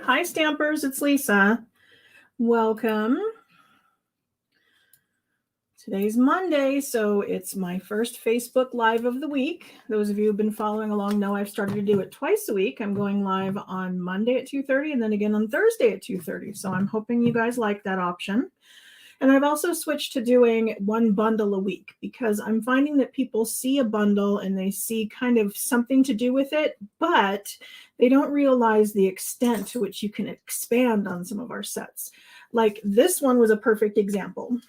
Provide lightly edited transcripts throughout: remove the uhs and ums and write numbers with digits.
Hi, Stampers. It's Lisa. Welcome. Today's Monday, so it's my first Facebook Live of the week. Those of you who've been following along know I've started to do it twice a week. I'm going live on Monday at 2:30 and then again on Thursday at 2:30. So I'm hoping you guys like that option. And I've also switched to doing one bundle a week because I'm finding that people see a bundle and they see kind of something to do with it, but they don't realize the extent to which you can expand on some of our sets. Like this one was a perfect example.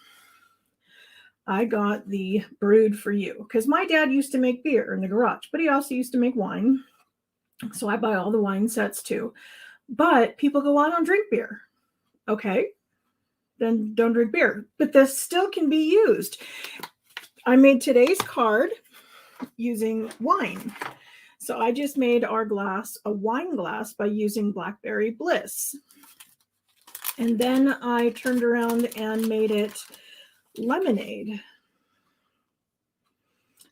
I got the Brewed For You because my dad used to make beer in the garage, but he also used to make wine. So I buy all the wine sets too. But people go, I don't drink beer. Okay, then don't drink beer. But this still can be used. I made today's card using wine. So I just made our glass a wine glass by using Blackberry Bliss. And then I turned around and made it lemonade.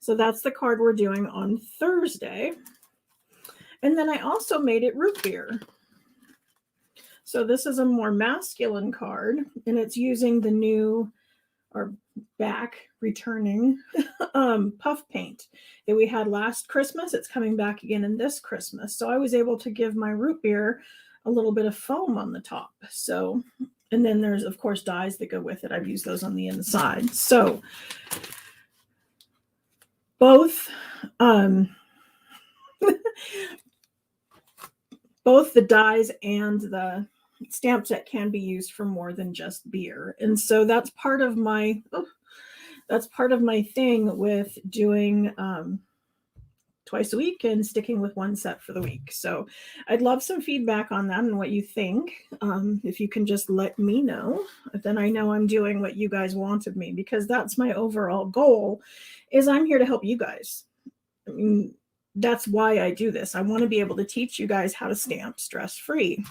So that's the card we're doing on Thursday. And then I also made it root beer. So this is a more masculine card, and it's using the new or back returning puff paint that we had last Christmas. It's coming back again in this Christmas. So I was able to give my root beer a little bit of foam on the top. So, and then there's of course dies that go with it. I've used those on the inside. So both both the dies and the stamp set can be used for more than just beer. And so that's part of my thing with doing twice a week and sticking with one set for the week. So I'd love some feedback on that and what you think. If you can just let me know, then I know I'm doing what you guys want of me, because that's my overall goal, is I'm here to help you guys. I mean, that's why I do this. I want to be able to teach you guys how to stamp stress-free.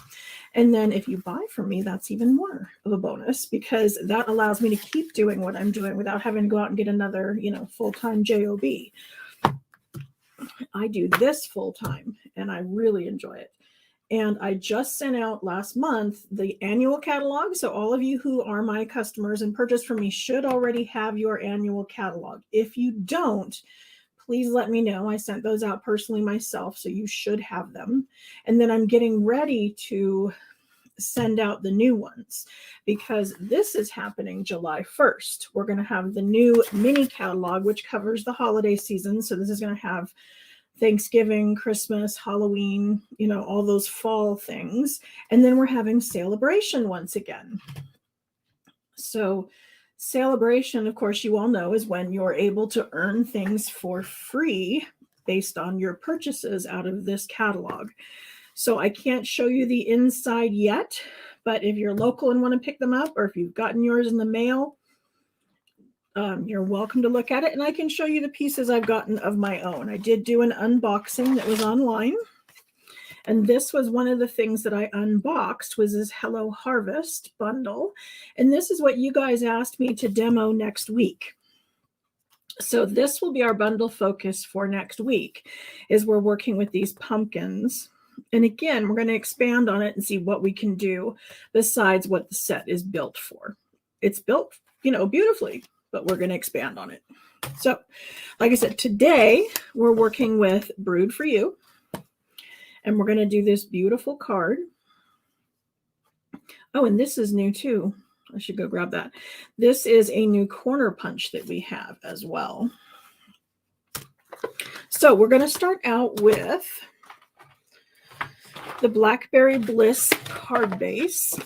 And then if you buy from me, that's even more of a bonus, because that allows me to keep doing what I'm doing without having to go out and get another, full-time job. I do this full-time and I really enjoy it. And I just sent out last month the annual catalog. So all of you who are my customers and purchase from me should already have your annual catalog. If you don't, please let me know. I sent those out personally myself, so you should have them. And then I'm getting ready to send out the new ones, because this is happening July 1st. We're going to have the new mini catalog, which covers the holiday season. So this is going to have Thanksgiving, Christmas, Halloween, all those fall things. And then we're having Celebration once again. So Celebration, of course, you all know, is when you're able to earn things for free based on your purchases out of this catalog. So I can't show you the inside yet, but if you're local and want to pick them up, or if you've gotten yours in the mail, you're welcome to look at it. And I can show you the pieces I've gotten of my own. I did do an unboxing that was online. And this was one of the things that I unboxed, was this Hello Harvest bundle. And this is what you guys asked me to demo next week. So this will be our bundle focus for next week, is we're working with these pumpkins. And again, we're going to expand on it and see what we can do besides what the set is built for. It's built, beautifully, but we're going to expand on it. So, like I said, today we're working with Brewed For You. And we're going to do this beautiful card. Oh, and this is new too. I should go grab that. This is a new corner punch that we have as well. So we're going to start out with the Blackberry Bliss card base.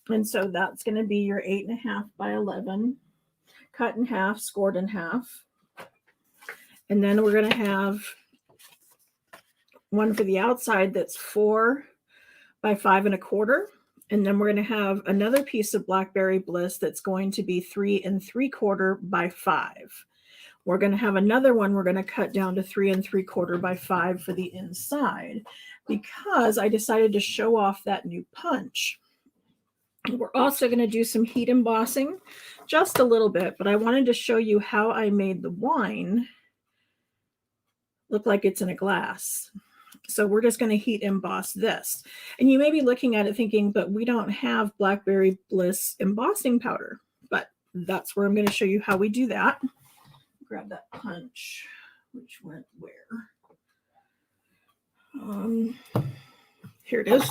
And so that's going to be your 8.5 by 11, cut in half, scored in half. And then we're going to have one for the outside that's 4 by 5 1/4. And then we're going to have another piece of Blackberry Bliss that's going to be 3 3/4 by 5. We're going to have another one we're going to cut down to 3 3/4 by 5 for the inside, because I decided to show off that new punch. We're also going to do some heat embossing, just a little bit, but I wanted to show you how I made the wine look like it's in a glass. So we're just going to heat emboss this. And you may be looking at it thinking, but we don't have Blackberry Bliss embossing powder. But that's where I'm going to show you how we do that. Grab that punch, which went where? Here it is.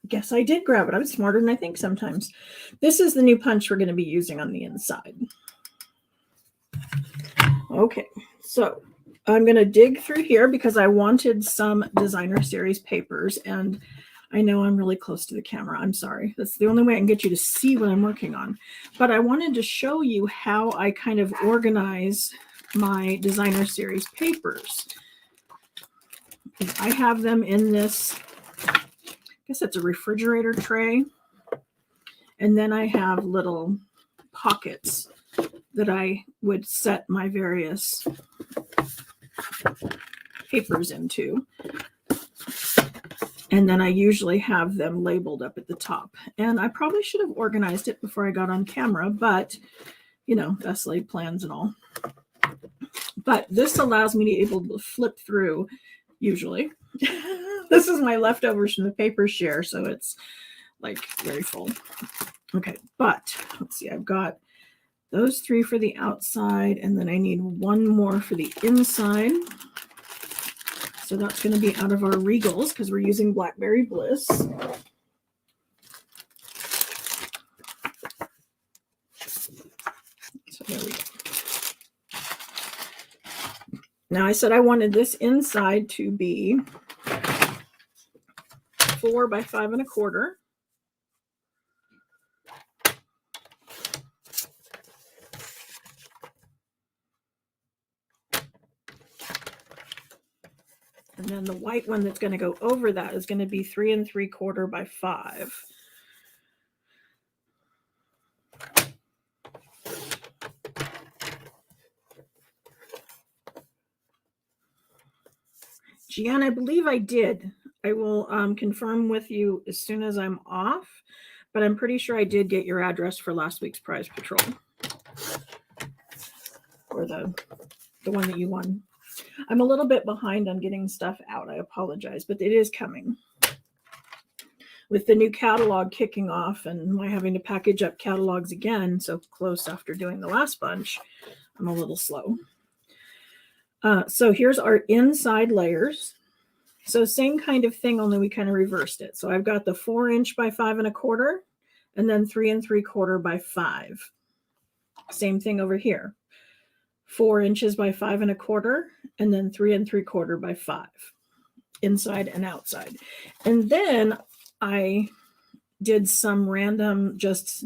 Guess I did grab it. I'm smarter than I think sometimes. This is the new punch we're going to be using on the inside. Okay, so I'm going to dig through here because I wanted some designer series papers, and I know I'm really close to the camera. I'm sorry. That's the only way I can get you to see what I'm working on. But I wanted to show you how I kind of organize my designer series papers. I have them in this, I guess it's a refrigerator tray. And then I have little pockets that I would set my various papers into. And then I usually have them labeled up at the top. And I probably should have organized it before I got on camera, but you know, best laid plans and all. But this allows me to be able to flip through usually. This is my leftovers from the paper share, so it's like very full. Okay, but let's see, I've got those 3 for the outside, and then I need 1 more for the inside. So that's going to be out of our Regals because we're using Blackberry Bliss. So there we go. Now I said I wanted this inside to be 4 by 5 1/4. And then the white one that's going to go over that is going to be 3 3/4 by 5. Gian, I believe I did. I will confirm with you as soon as I'm off, but I'm pretty sure I did get your address for last week's prize patrol. Or the one that you won. I'm a little bit behind on getting stuff out. I apologize, but it is coming. With the new catalog kicking off and my having to package up catalogs again so close after doing the last bunch, I'm a little slow. So here's our inside layers. So same kind of thing, only we kind of reversed it. So I've got the 4 inch by 5 1/4 and then 3 3/4 by 5. Same thing over here. 4 inches by 5 1/4 and then 3 3/4 by 5, inside and outside. And then I did some random just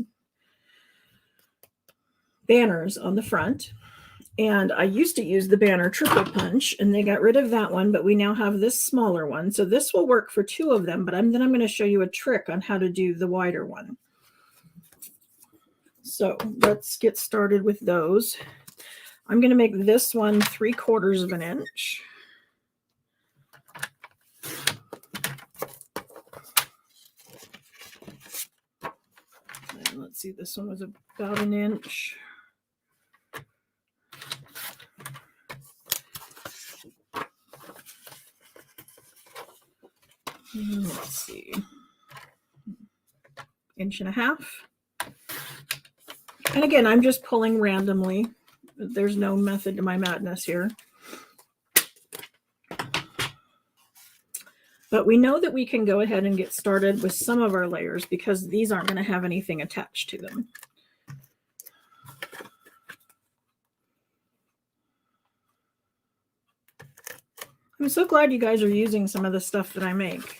banners on the front. And I used to use the banner triple punch, and they got rid of that one, but we now have this smaller one. So this will work for 2 of them, but then I'm going to show you a trick on how to do the wider one. So let's get started with those. I'm going to make this one 3/4 of an inch. And let's see, this one was about an inch. And let's see, 1.5 inches. And again, I'm just pulling randomly. There's no method to my madness here. But we know that we can go ahead and get started with some of our layers because these aren't going to have anything attached to them. I'm so glad you guys are using some of the stuff that I make.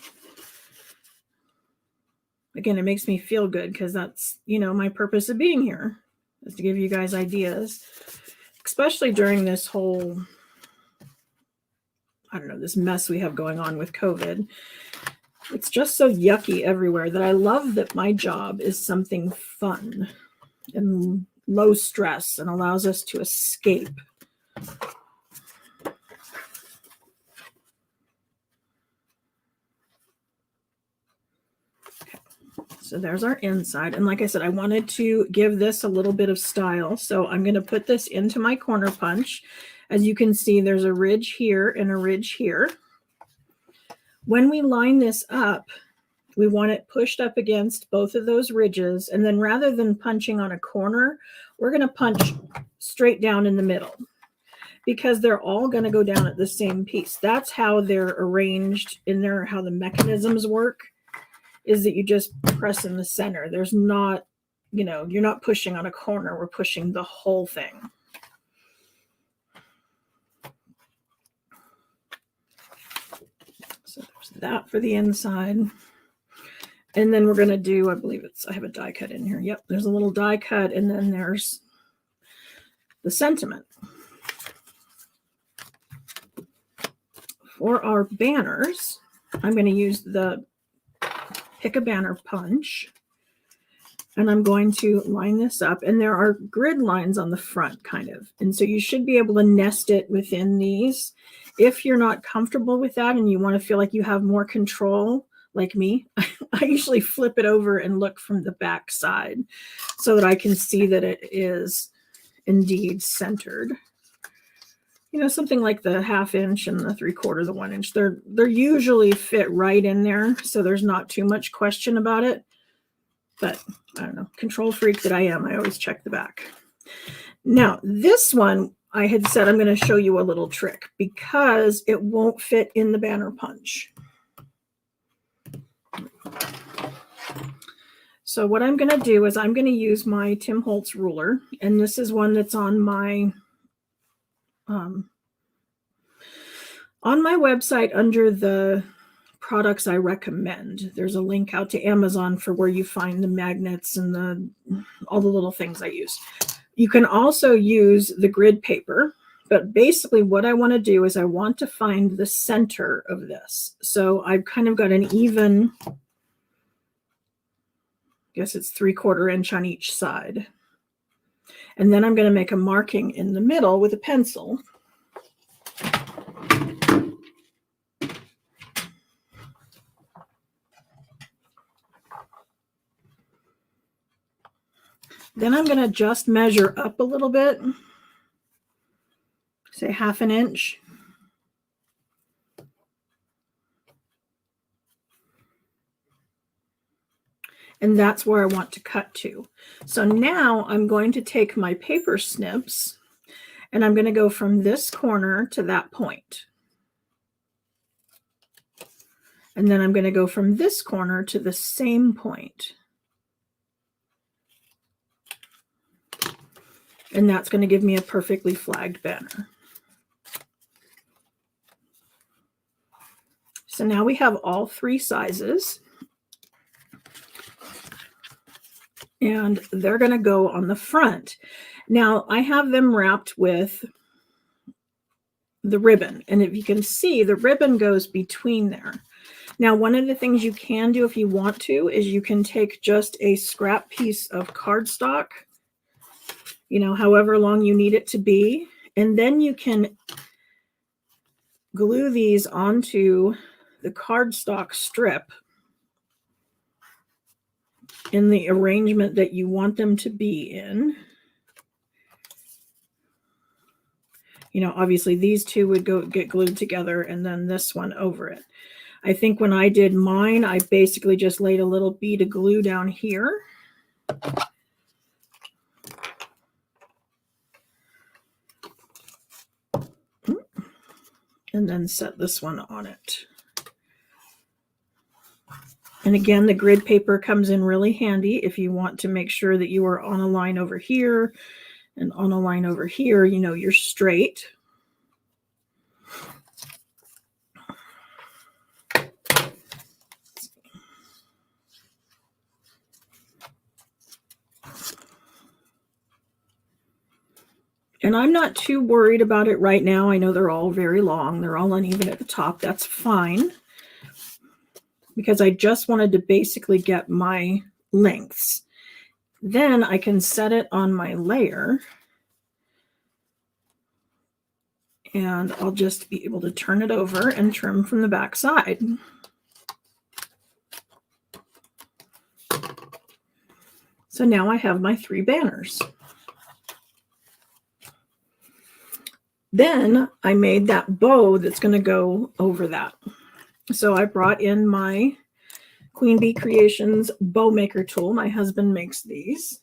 Again, it makes me feel good because that's, you know, my purpose of being here is to give you guys ideas, especially during this whole, I don't know, this mess we have going on with COVID. It's just so yucky everywhere that I love that my job is something fun and low stress and allows us to escape. So there's our inside. And like I said, I wanted to give this a little bit of style. So I'm going to put this into my corner punch. As you can see, there's a ridge here and a ridge here. When we line this up, we want it pushed up against both of those ridges. And then rather than punching on a corner, we're going to punch straight down in the middle because they're all going to go down at the same piece. That's how they're arranged in there, how the mechanisms work, is that you just press in the center. There's not, you're not pushing on a corner. We're pushing the whole thing. So there's that for the inside. And then we're going to do, I have a die cut in here. Yep, there's a little die cut, and then there's the sentiment. For our banners, I'm going to use the Pick a Banner punch, and I'm going to line this up. And there are grid lines on the front, kind of. And so you should be able to nest it within these. If you're not comfortable with that and you want to feel like you have more control, like me, I usually flip it over and look from the back side so that I can see that it is indeed centered. Something like the 1/2 inch and the 3/4, the 1 inch, they're usually fit right in there. So there's not too much question about it. But I don't know, control freak that I am, I always check the back. Now, this one, I had said I'm going to show you a little trick because it won't fit in the banner punch. So what I'm going to do is I'm going to use my Tim Holtz ruler, and this is one that's on my website under the products I recommend. There's a link out to Amazon for where you find the magnets and all the little things I use. You can also use the grid paper, but basically what I want to do is I want to find the center of this. So I've kind of got an even, I guess it's 3/4 inch on each side. And then I'm going to make a marking in the middle with a pencil. Then I'm going to just measure up a little bit, say 1/2 inch. And that's where I want to cut to. So now I'm going to take my paper snips and I'm going to go from this corner to that point. And then I'm going to go from this corner to the same point. And that's going to give me a perfectly flagged banner. So now we have all 3 sizes. And they're going to go on the front. Now, I have them wrapped with the ribbon. And if you can see, the ribbon goes between there. Now, one of the things you can do if you want to is you can take just a scrap piece of cardstock, however long you need it to be. And then you can glue these onto the cardstock strip in the arrangement that you want them to be in. Obviously these two would get glued together and then this one over it. I think when I did mine, I basically just laid a little bead of glue down here. And then set this one on it. And again, the grid paper comes in really handy if you want to make sure that you are on a line over here and on a line over here, you're straight. And I'm not too worried about it right now. I know they're all very long. They're all uneven at the top. That's fine. Because I just wanted to basically get my lengths. Then I can set it on my layer. And I'll just be able to turn it over and trim from the back side. So now I have my 3 banners. Then I made that bow that's going to go over that. So I brought in my Queen Bee Creations bow maker tool. My husband makes these.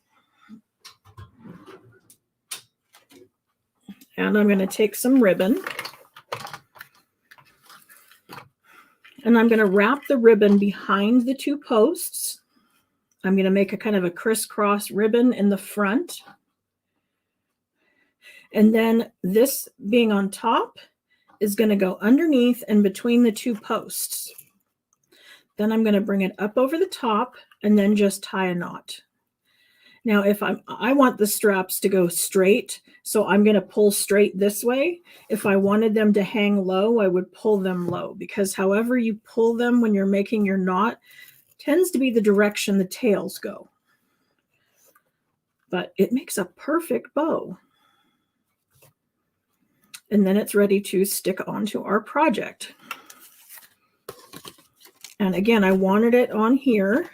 And I'm going to take some ribbon. And I'm going to wrap the ribbon behind the two posts. I'm going to make a kind of a crisscross ribbon in the front. And then this being on top is going to go underneath and between the two posts. Then I'm going to bring it up over the top and then just tie a knot. Now, if I want the straps to go straight, so I'm going to pull straight this way. If I wanted them to hang low, I would pull them low, because however you pull them when you're making your knot tends to be the direction the tails go. But it makes a perfect bow. And then it's ready to stick onto our project. And again, I wanted it on here.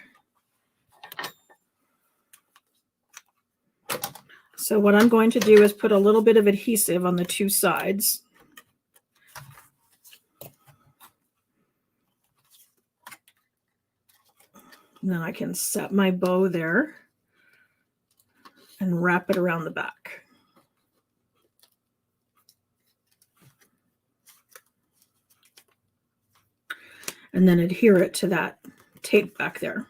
So what I'm going to do is put a little bit of adhesive on the two sides. And then I can set my bow there and wrap it around the back. And then adhere it to that tape back there.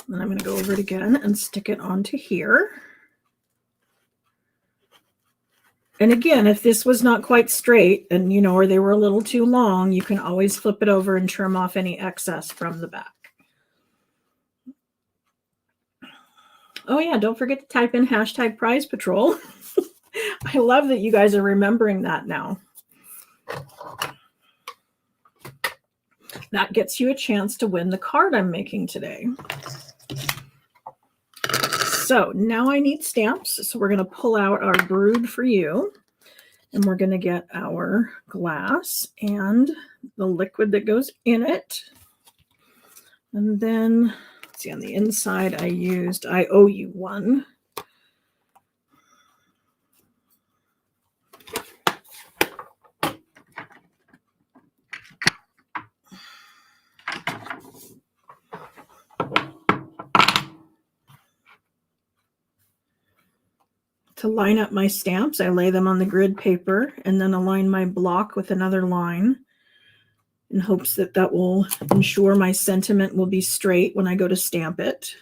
Then I'm going to go over it again and stick it onto here. And again, if this was not quite straight and, or they were a little too long, you can always flip it over and trim off any excess from the back. Oh yeah, don't forget to type in hashtag Prize Patrol. I love that you guys are remembering that now. That gets you a chance to win the card I'm making today. So now I need stamps. So we're going to pull out our Brewed For You, and we're going to get our glass and the liquid that goes in it. And then, let's see, on the inside I owe you one. To line up my stamps, I lay them on the grid paper and then align my block with another line in hopes that that will ensure my sentiment will be straight when I go to stamp it.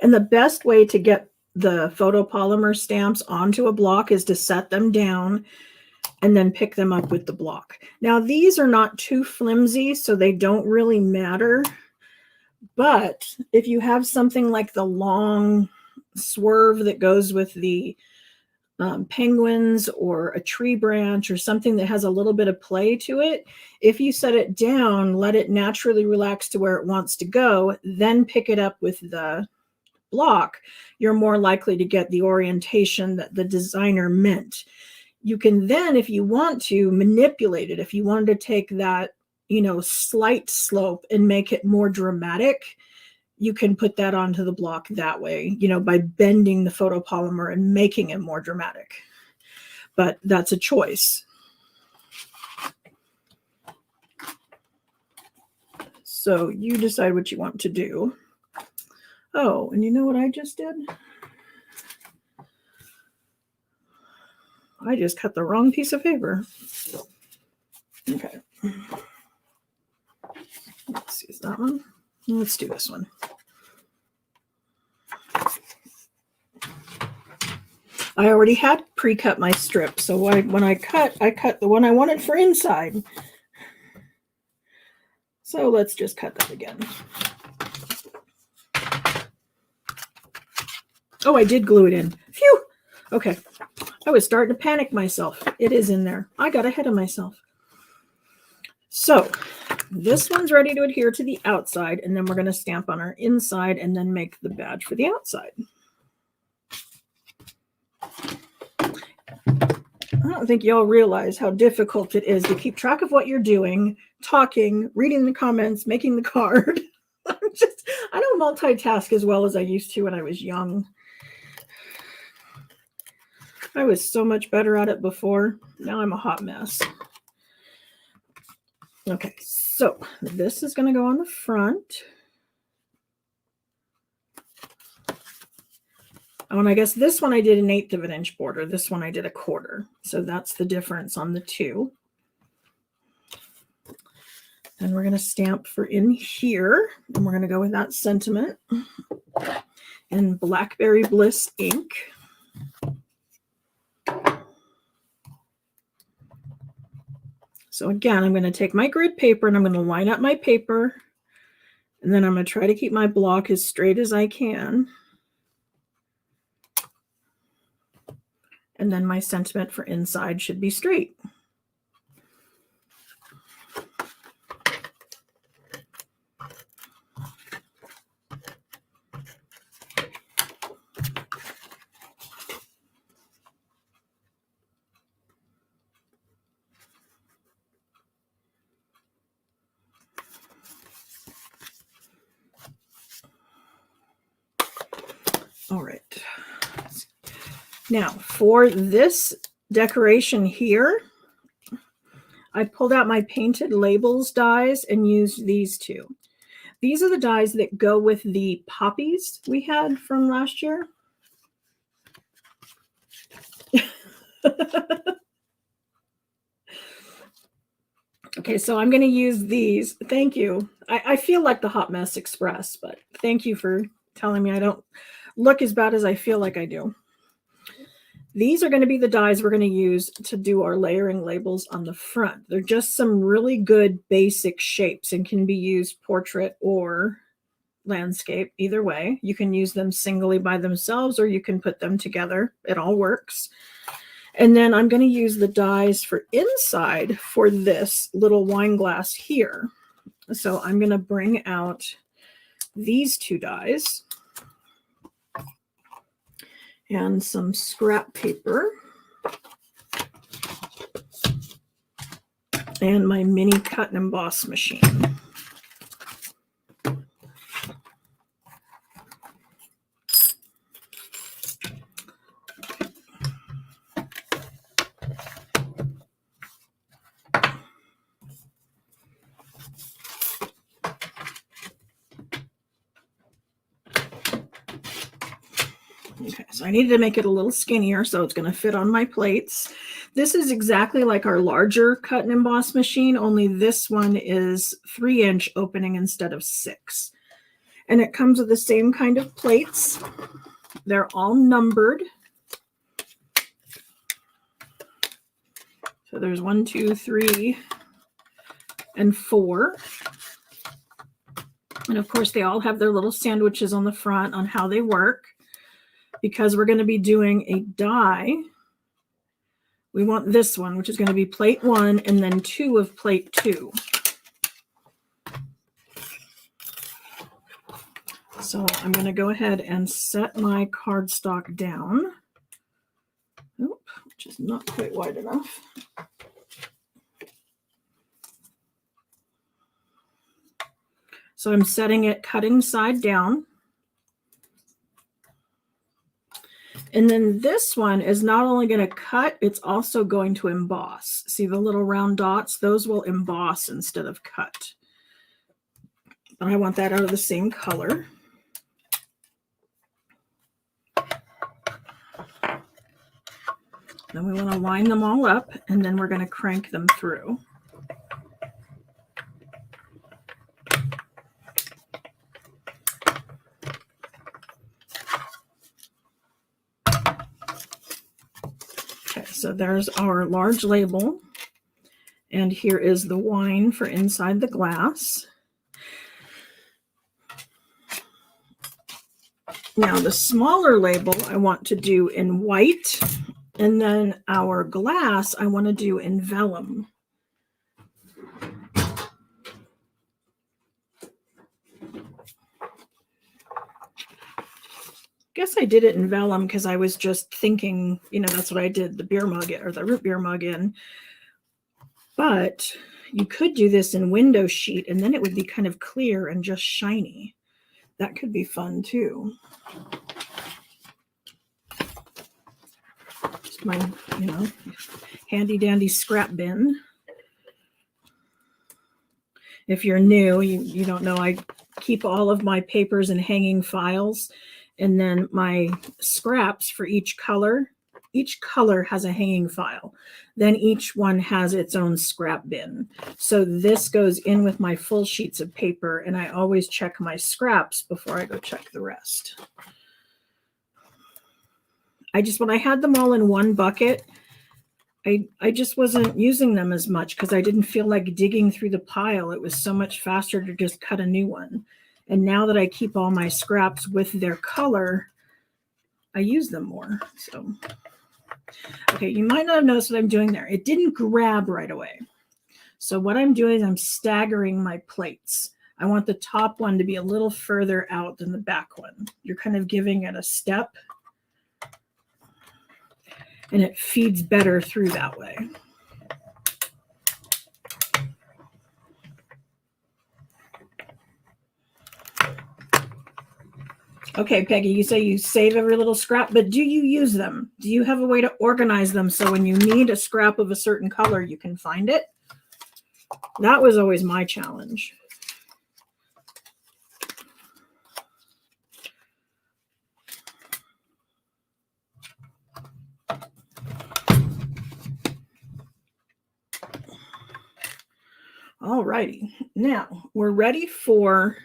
And the best way to get the photopolymer stamps onto a block is to set them down and then pick them up with the block. Now, these are not too flimsy, so they don't really matter. But if you have something like the long swerve that goes with the penguins, or a tree branch, or something that has a little bit of play to it, if you set it down, let it naturally relax to where it wants to go, then pick it up with the block, you're more likely to get the orientation that the designer meant. You can then, if you want to, manipulate it. If you wanted to take that, slight slope and make it more dramatic, you can put that onto the block that way, by bending the photopolymer and making it more dramatic. But that's a choice. So you decide what you want to do. Oh, and you know what I just did? I just cut the wrong piece of paper. Okay. Let's see, is that one? Let's do this one. I already had pre-cut my strip, so when I cut the one I wanted for inside. So let's just cut that again. Oh, I did glue it in. Phew! Okay. I was starting to panic myself. It is in there. I got ahead of myself. So this one's ready to adhere to the outside, and then we're going to stamp on our inside and then make the badge for the outside. I don't think y'all realize how difficult it is to keep track of what you're doing, talking, reading the comments, making the card. I don't multitask as well as I used to when I was young. I was so much better at it before. Now I'm a hot mess. Okay, so this is going to go on the front. Oh, and I guess this one I did 1/8 of an inch border. This one I did 1/4. So that's the difference on the two. And we're going to stamp for in here. And we're going to go with that sentiment in Blackberry Bliss ink. So again, I'm going to take my grid paper and I'm going to line up my paper. And then I'm going to try to keep my block as straight as I can. And then my sentiment for inside should be straight. All right. Now for this decoration here, I pulled out my painted labels dies and used these two. These are the dies that go with the poppies we had from last year. Okay, so I'm going to use these. Thank you. I feel like the Hot Mess Express, but thank you for telling me I don't look as bad as I feel like I do. These are going to be the dies we're going to use to do our layering labels on the front. They're just some really good basic shapes and can be used portrait or landscape. Either way, you can use them singly by themselves or you can put them together. It all works. And then I'm going to use the dies for inside for this little wine glass here. So I'm going to bring out these two dies and some scrap paper and my mini cut and emboss machine. Okay, so I needed to make it a little skinnier so it's going to fit on my plates. This is exactly like our larger cut and emboss machine, only this one is 3-inch opening instead of 6. And it comes with the same kind of plates. They're all numbered. So there's 1, 2, 3, and 4. And of course, they all have their little sandwiches on the front on how they work. Because we're going to be doing a die, we want this one, which is going to be plate 1 and then 2 of plate 2. So I'm going to go ahead and set my cardstock down, which is not quite wide enough. So I'm setting it cutting side down. And then this one is not only going to cut, it's also going to emboss. See the little round dots? Those will emboss instead of cut. But I want that out of the same color. Then we want to line them all up, and then we're going to crank them through. Okay, so there's our large label, and here is the wine for inside the glass. Now the smaller label I want to do in white, and then our glass I want to do in vellum. guess I did it in vellum because I was just thinking, you know, that's what I did the beer mug or the root beer mug in. But you could do this in window sheet and then it would be kind of clear and just shiny. That could be fun too. Just my, you know, handy dandy scrap bin. If you're new, you don't know, I keep all of my papers in hanging files, and then my scraps for each color has a hanging file. Then each one has its own scrap bin. So this goes in with my full sheets of paper, and I always check my scraps before I go check the rest. When I had them all in one bucket, I just wasn't using them as much because I didn't feel like digging through the pile. It was so much faster to just cut a new one. And now that I keep all my scraps with their color, I use them more. So, okay, you might not have noticed what I'm doing there. It didn't grab right away. So what I'm doing is I'm staggering my plates. I want the top one to be a little further out than the back one. You're kind of giving it a step. And it feeds better through that way. Okay, Peggy, you say you save every little scrap, but do you use them? Do you have a way to organize them so when you need a scrap of a certain color, you can find it? That was always my challenge. All righty, now we're ready for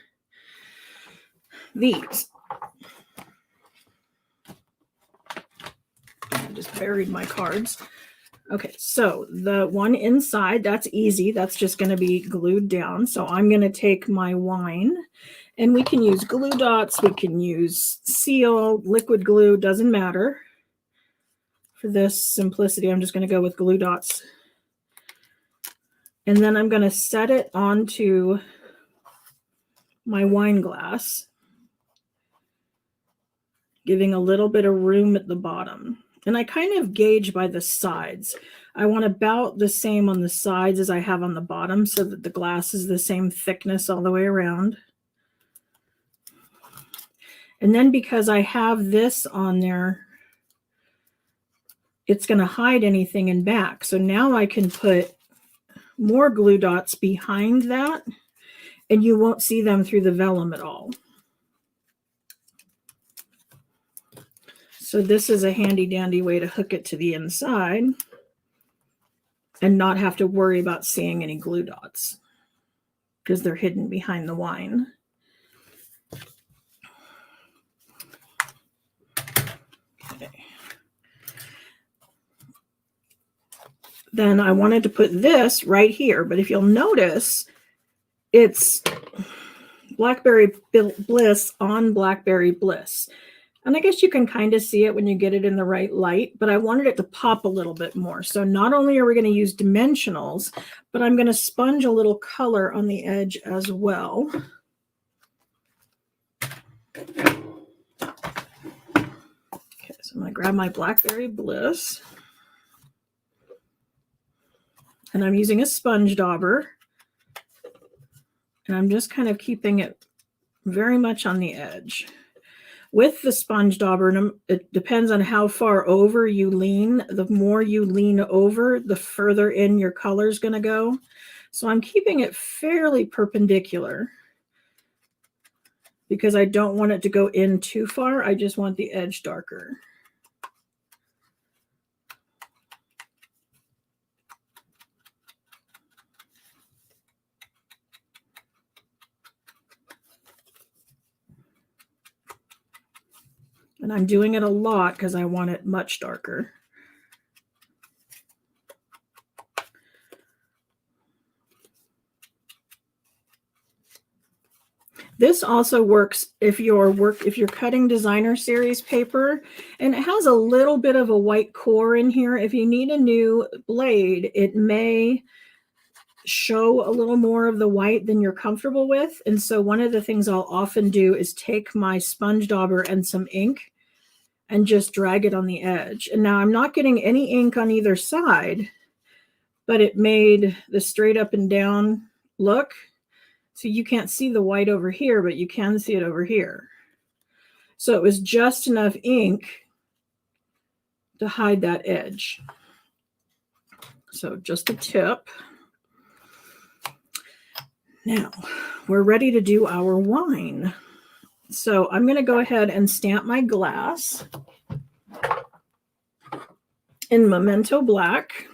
these. I just buried my cards. Okay, so the one inside, that's easy. That's just going to be glued down. So I'm going to take my wine, and we can use glue dots. We can use seal, liquid glue, doesn't matter. For this simplicity, I'm just going to go with glue dots. And then I'm going to set it onto my wine glass, giving a little bit of room at the bottom. And I kind of gauge by the sides. I want about the same on the sides as I have on the bottom so that the glass is the same thickness all the way around. And then because I have this on there, it's going to hide anything in back. So now I can put more glue dots behind that, and you won't see them through the vellum at all. So this is a handy dandy way to hook it to the inside and not have to worry about seeing any glue dots because they're hidden behind the wine. Okay. Then I wanted to put this right here, but if you'll notice, it's Blackberry Bliss on Blackberry Bliss. And I guess you can kind of see it when you get it in the right light, but I wanted it to pop a little bit more. So not only are we going to use dimensionals, but I'm going to sponge a little color on the edge as well. Okay, so I'm going to grab my Blackberry Bliss. And I'm using a sponge dauber. And I'm just kind of keeping it very much on the edge. With the sponge dauber, it depends on how far over you lean. The more you lean over, the further in your color is going to go. So I'm keeping it fairly perpendicular because I don't want it to go in too far. I just want the edge darker. And I'm doing it a lot because I want it much darker. This also works if you're cutting designer series paper and it has a little bit of a white core in here. If you need a new blade, it may show a little more of the white than you're comfortable with. And so one of the things I'll often do is take my sponge dauber and some ink and just drag it on the edge. And now I'm not getting any ink on either side, but it made the straight up and down look. So you can't see the white over here, but you can see it over here. So it was just enough ink to hide that edge. So just a tip. Now we're ready to do our wine. So I'm going to go ahead and stamp my glass in Memento Black.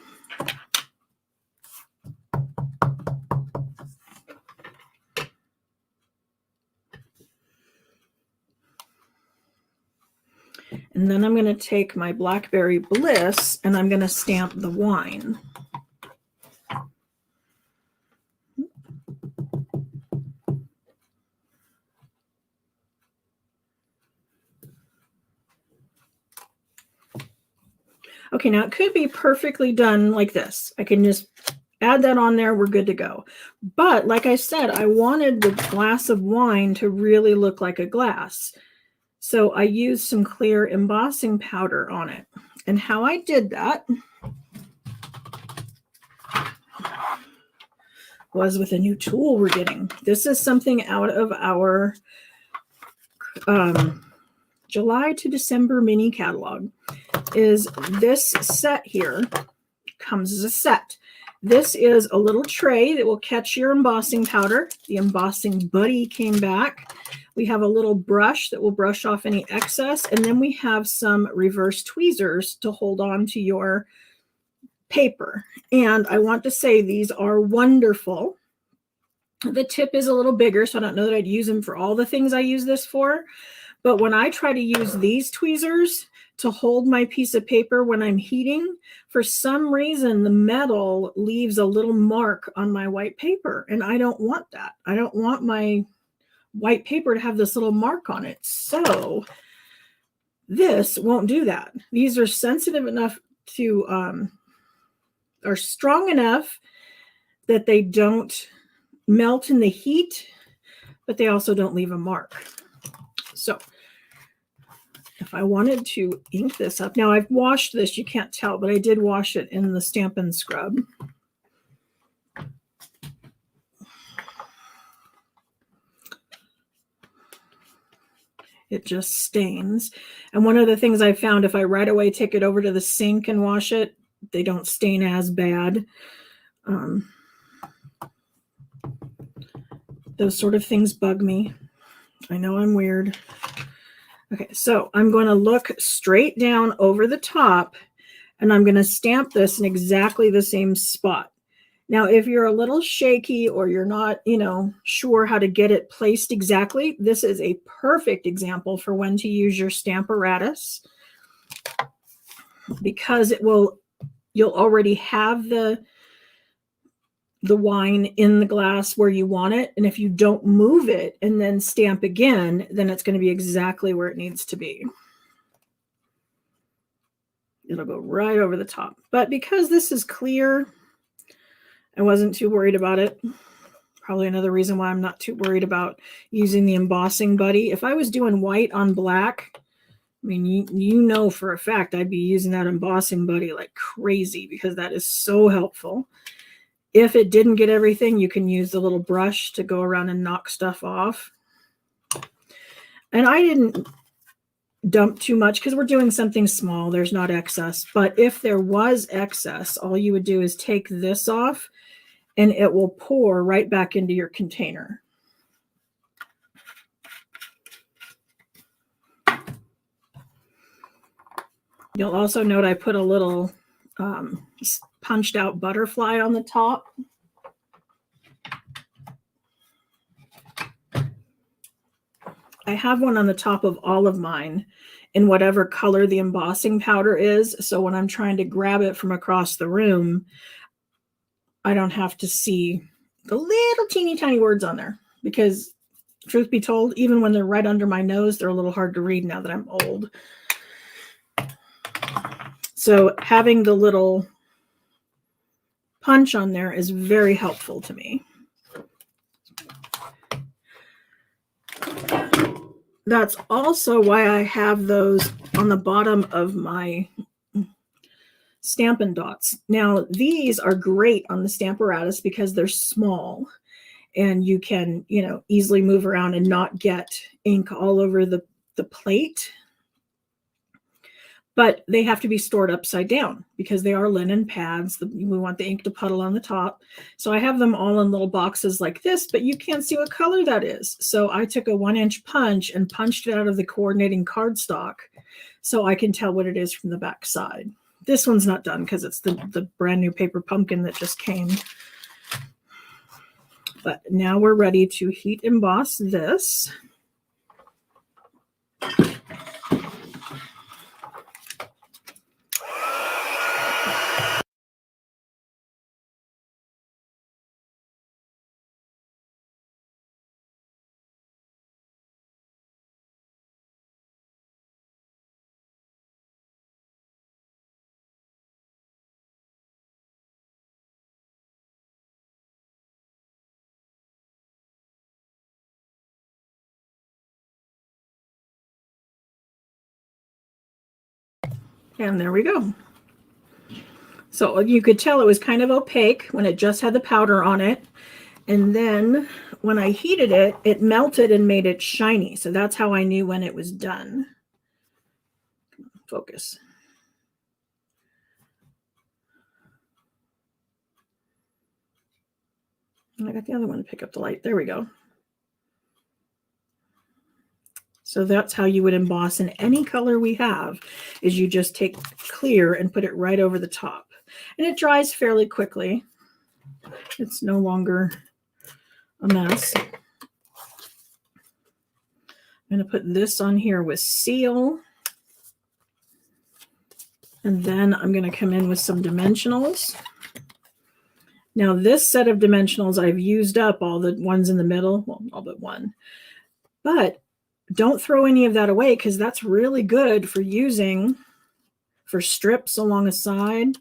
And then I'm going to take my Blackberry Bliss and I'm going to stamp the wine. Okay, now it could be perfectly done like this. I can just add that on there. We're good to go. But like I said, I wanted the glass of wine to really look like a glass. So I used some clear embossing powder on it. And how I did that was with a new tool we're getting. This is something out of our July to December mini catalog. Is this set here comes as a set. This is a little tray that will catch your embossing powder. The embossing buddy came back. We have a little brush that will brush off any excess, and then we have some reverse tweezers to hold on to your paper. And I want to say these are wonderful. The tip is a little bigger, so I don't know that I'd use them for all the things I use this for. But when I try to use these tweezers to hold my piece of paper when I'm heating, for some reason, the metal leaves a little mark on my white paper, and I don't want that. I don't want my white paper to have this little mark on it. So this won't do that. These are sensitive enough to, are strong enough that they don't melt in the heat, but they also don't leave a mark. So if I wanted to ink this up, now I've washed this, you can't tell, but I did wash it in the Stampin' Scrub. It just stains. And one of the things I found, if I right away take it over to the sink and wash it, they don't stain as bad. Those sort of things bug me. I know I'm weird. Okay, so I'm going to look straight down over the top, and I'm going to stamp this in exactly the same spot. Now, if you're a little shaky or you're not, sure how to get it placed exactly, this is a perfect example for when to use your Stamparatus, because you'll already have the wine in the glass where you want it. And if you don't move it and then stamp again, then it's going to be exactly where it needs to be. It'll go right over the top. But because this is clear, I wasn't too worried about it. Probably another reason why I'm not too worried about using the embossing buddy. If I was doing white on black, I mean, you know for a fact I'd be using that embossing buddy like crazy, because that is so helpful. If it didn't get everything, you can use the little brush to go around and knock stuff off. And I didn't dump too much because we're doing something small. There's not excess. But if there was excess, all you would do is take this off and it will pour right back into your container. You'll also note I put a little punched out butterfly on the top. I have one on the top of all of mine in whatever color the embossing powder is. So when I'm trying to grab it from across the room, I don't have to see the little teeny tiny words on there, because truth be told, even when they're right under my nose, they're a little hard to read now that I'm old. So having the little punch on there is very helpful to me. That's also why I have those on the bottom of my Stampin' Dots. Now, these are great on the Stamparatus because they're small and you can, easily move around and not get ink all over the plate. But they have to be stored upside down because they are linen pads. We want the ink to puddle on the top. So I have them all in little boxes like this, but you can't see what color that is. So I took a 1-inch punch and punched it out of the coordinating cardstock so I can tell what it is from the back side. This one's not done because it's the brand new paper pumpkin that just came. But now we're ready to heat emboss this. And there we go. So you could tell it was kind of opaque when it just had the powder on it. And then when I heated it, it melted and made it shiny. So that's how I knew when it was done. Focus. And I got the other one to pick up the light. There we go. So that's how you would emboss in any color we have, is you just take clear and put it right over the top. And it dries fairly quickly. It's no longer a mess. I'm going to put this on here with seal. And then I'm going to come in with some dimensionals. Now this set of dimensionals, I've used up all the ones in the middle, well, all but one. But don't throw any of that away because that's really good for using for strips along a side,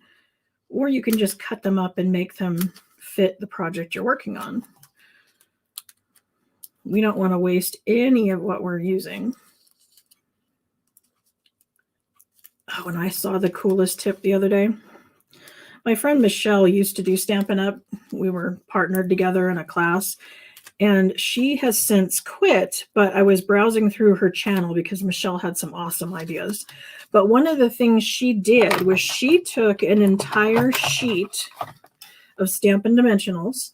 or you can just cut them up and make them fit the project you're working on. We don't want to waste any of what we're using. Oh, and I saw the coolest tip the other day. My friend Michelle used to do Stampin' Up. We were partnered together in a class, and she has since quit, but I was browsing through her channel because Michelle had some awesome ideas. But one of the things she did was she took an entire sheet of Stampin' Dimensionals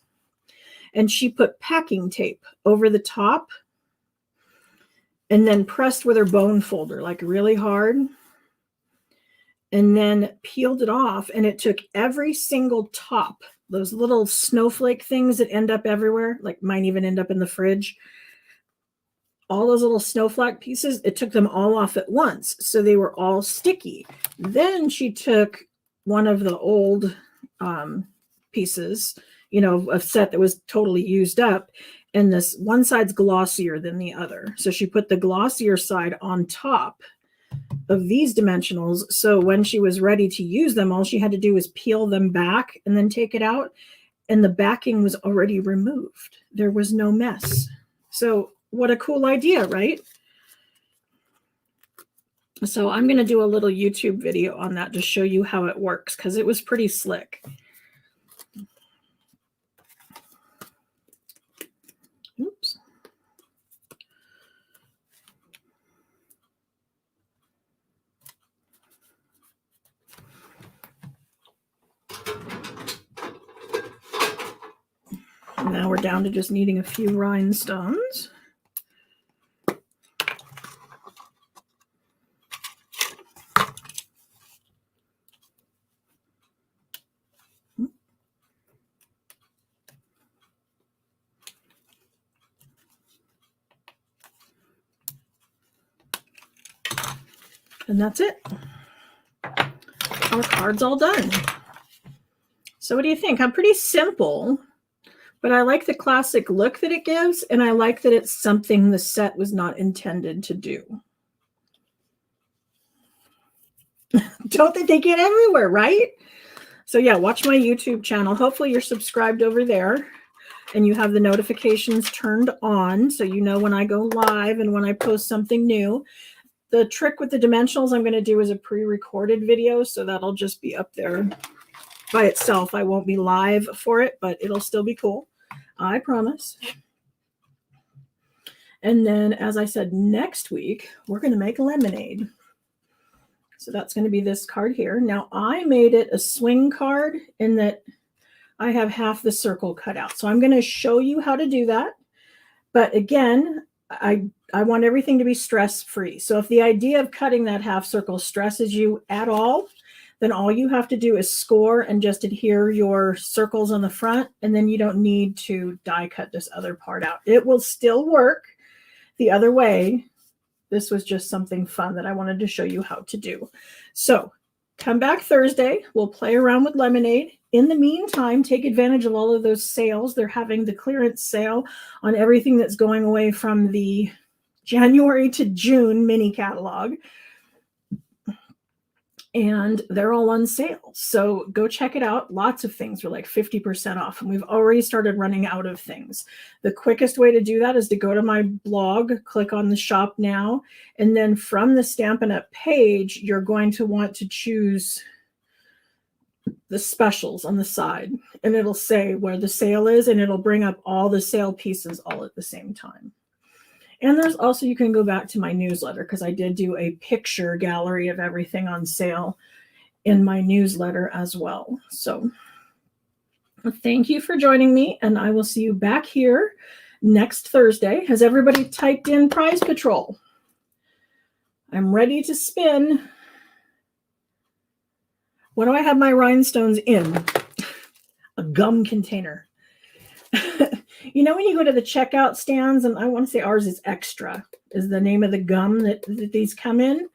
and she put packing tape over the top and then pressed with her bone folder like really hard and then peeled it off, and it took every single top, those little snowflake things that end up everywhere, like mine even end up in the fridge, all those little snowflake pieces, it took them all off at once. So they were all sticky. Then she took one of the old pieces, a set that was totally used up, and this one side's glossier than the other. So she put the glossier side on top of these dimensionals. So when she was ready to use them, all she had to do was peel them back and then take it out. And the backing was already removed. There was no mess. So what a cool idea, right? So I'm going to do a little YouTube video on that to show you how it works because it was pretty slick. Oops. And now we're down to just needing a few rhinestones. And that's it. Our card's all done. So what do you think? I'm pretty simple, but I like the classic look that it gives, and I like that it's something the set was not intended to do. Don't they take it everywhere, right? So yeah, watch my YouTube channel. Hopefully you're subscribed over there. and you have the notifications turned on so you know when I go live and when I post something new. The trick with the dimensionals I'm going to do is a pre-recorded video, so that'll just be up there by itself. I won't be live for it, but it'll still be cool. I promise. And then, as I said, next week, we're going to make lemonade. So that's going to be this card here. Now, I made it a swing card in that I have half the circle cut out. So I'm going to show you how to do that. But again, I want everything to be stress-free. So if the idea of cutting that half circle stresses you at all, then all you have to do is score and just adhere your circles on the front, and then you don't need to die cut this other part out. It will still work the other way. This was just something fun that I wanted to show you how to do. So come back Thursday. We'll play around with lemonade. In the meantime, take advantage of all of those sales. They're having the clearance sale on everything that's going away from the January to June mini catalog. And they're all on sale. So go check it out. Lots of things are like 50% off, and we've already started running out of things. The quickest way to do that is to go to my blog, click on the shop now, and then from the Stampin' Up page, you're going to want to choose the specials on the side, and it'll say where the sale is, and it'll bring up all the sale pieces all at the same time. And there's also, you can go back to my newsletter because I did do a picture gallery of everything on sale in my newsletter as well. So thank you for joining me, and I will see you back here next Thursday. Has everybody typed in Prize Patrol? I'm ready to spin. What do I have my rhinestones in? A gum container. You know, when you go to the checkout stands, and I want to say ours is Extra, is the name of the gum that these come in,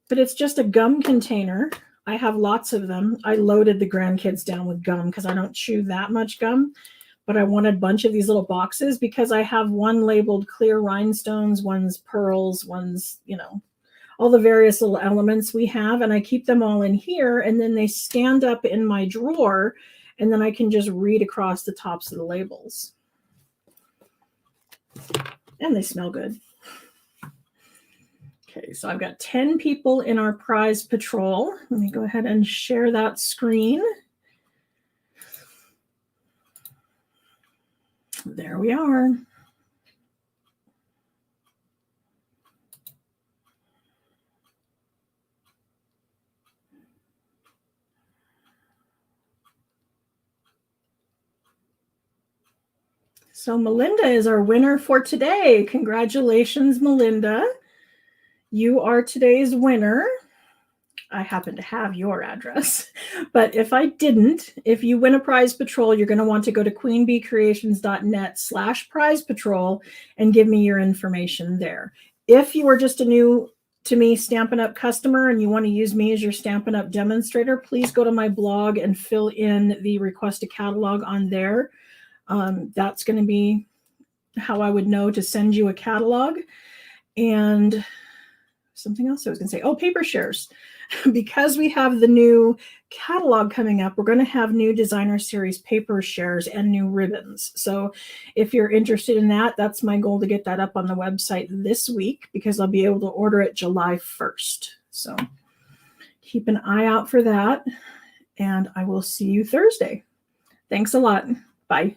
but it's just a gum container. I have lots of them. I loaded the grandkids down with gum because I don't chew that much gum, but I wanted a bunch of these little boxes because I have one labeled clear rhinestones, one's pearls, one's, you know, all the various little elements we have, and I keep them all in here, and then they stand up in my drawer, and then I can just read across the tops of the labels. And they smell good. Okay, so I've got 10 people in our prize patrol. Let me go ahead and share that screen. There we are. So Melinda is our winner for today. Congratulations, Melinda. You are today's winner. I happen to have your address, but if I didn't, if you win a prize patrol, you're going to want to go to queenbeecreations.net/prize patrol and give me your information there. If you are just a new to me Stampin' Up customer and you want to use me as your Stampin' Up demonstrator, please go to my blog and fill in the request a catalog on there. That's going to be how I would know to send you a catalog. And something else I was going to say, oh, paper shares. Because we have the new catalog coming up, we're going to have new designer series paper shares and new ribbons. So if you're interested in that, that's my goal, to get that up on the website this week, because I'll be able to order it July 1st. So keep an eye out for that, and I will see you Thursday. Thanks a lot. Bye.